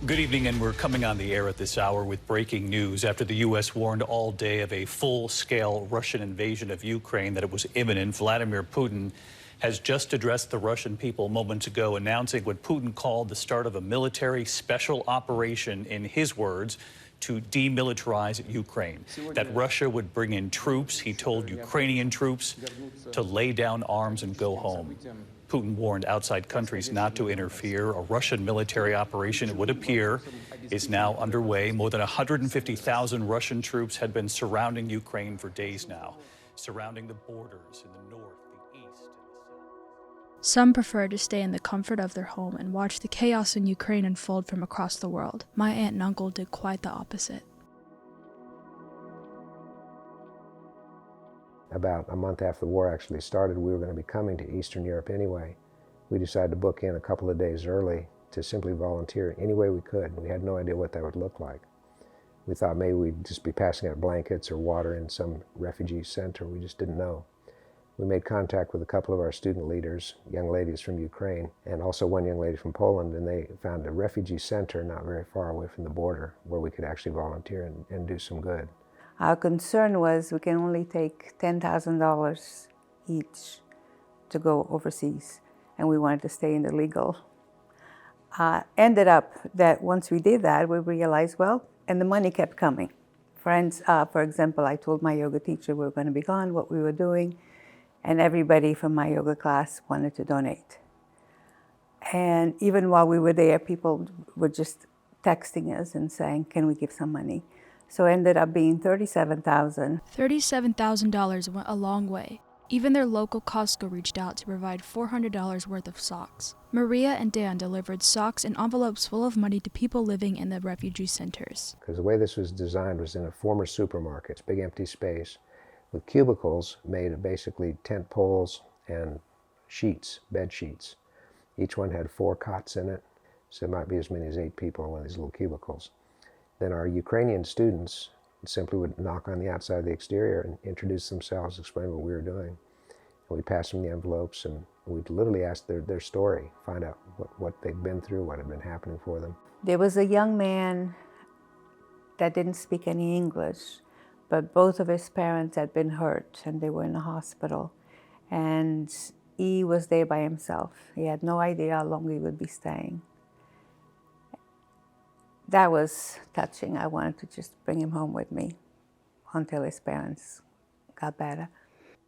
Good evening, and we're coming on the air at this hour with breaking news after the U.S. warned all day of a full-scale Russian invasion of Ukraine, that it was imminent. Vladimir Putin has just addressed the Russian people moments ago, announcing what Putin called the start of a military special operation, in his words, to demilitarize Ukraine. That Russia would bring in troops. He told Ukrainian troops to lay down arms and go home. Putin warned outside countries not to interfere. A Russian military operation, it would appear, is now underway. More than 150,000 Russian troops had been surrounding Ukraine for days now, surrounding the borders in the north, the east, and the south. Some prefer to stay in the comfort of their home and watch the chaos in Ukraine unfold from across the world. My aunt and uncle did quite the opposite. About a month after the war actually started, we were going to be coming to Eastern Europe anyway. We decided to book in a couple of days early to simply volunteer any way we could. We had no idea what that would look like. We thought maybe we'd just be passing out blankets or water in some refugee center. We just didn't know. We made contact with a couple of our student leaders, young ladies from Ukraine, and also one young lady from Poland, and they found a refugee center not very far away from the border where we could actually volunteer and do some good. Our concern was we can only take $10,000 each to go overseas, and we wanted to stay in the legal. Ended up that once we did that, we realized, well, and the money kept coming. Friends, for example, I told my yoga teacher we were going to be gone, what we were doing, and everybody from my yoga class wanted to donate. And even while we were there, people were just texting us and saying, can we give some money? So it ended up being $37,000. $37,000 went a long way. Even their local Costco reached out to provide $400 worth of socks. Maria and Dan delivered socks and envelopes full of money to people living in the refugee centers. Because the way this was designed was in a former supermarket, big empty space, with cubicles made of basically tent poles and sheets, bed sheets. Each one had 4 cots in it, so it might be as many as 8 people in one of these little cubicles. Then our Ukrainian students simply would knock on the outside of the exterior and introduce themselves, explain what we were doing. And we'd pass them the envelopes, and we'd literally ask their story, find out what they'd been through, what had been happening for them. There was a young man that didn't speak any English, but both of his parents had been hurt and they were in a hospital. And he was there by himself. He had no idea how long he would be staying. That was touching. I wanted to just bring him home with me until his parents got better.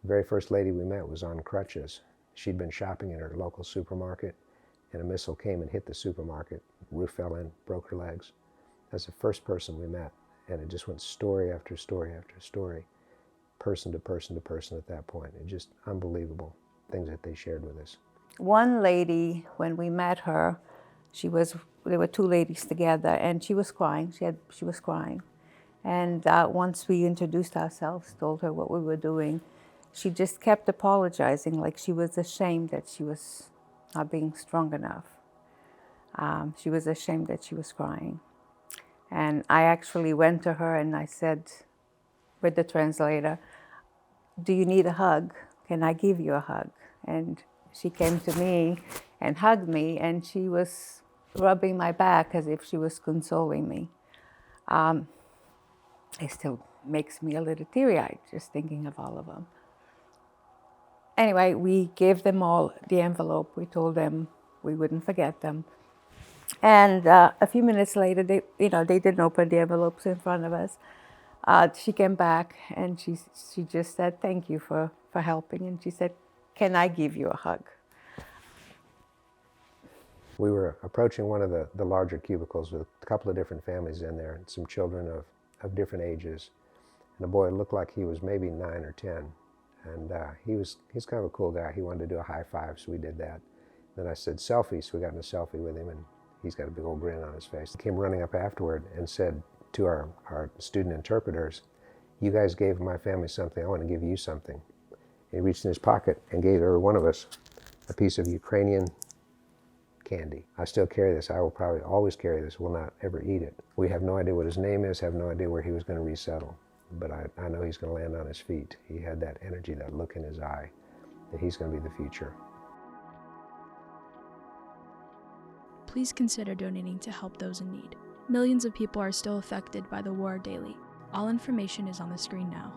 The very first lady we met was on crutches. She'd been shopping in her local supermarket, and a missile came and hit the supermarket. Roof fell in, broke her legs. That's the first person we met, and it just went story after story after story, person to person to person at that point. It just unbelievable things that they shared with us. One lady, when we met her, there were 2 ladies together, and she was crying. She was crying. And once we introduced ourselves, told her what we were doing, she just kept apologizing, like she was ashamed that she was not being strong enough. She was ashamed that she was crying. And I actually went to her and I said, with the translator, do you need a hug? Can I give you a hug? And she came to me and hugged me, and she was rubbing my back as if she was consoling me. It still makes me a little teary-eyed just thinking of all of them. Anyway, we gave them all the envelope. We told them we wouldn't forget them. And a few minutes later, they didn't open the envelopes in front of us. She came back and she just said, thank you for helping. And she said, can I give you a hug? We were approaching one of the larger cubicles with a couple of different families in there, and some children of different ages. And a boy looked like he was maybe 9 or 10. And he's kind of a cool guy. He wanted to do a high five, so we did that. Then I said, selfie, so we got in a selfie with him, and he's got a big old grin on his face. He came running up afterward and said to our student interpreters, you guys gave my family something, I want to give you something. He reached in his pocket and gave every one of us a piece of Ukrainian candy. I still carry this. I will probably always carry this, will not ever eat it. We have no idea what his name is, have no idea where he was going to resettle. But I know he's going to land on his feet. He had that energy, that look in his eye, that he's going to be the future. please consider donating to help those in need. Millions of people are still affected by the war daily. All information is on the screen now.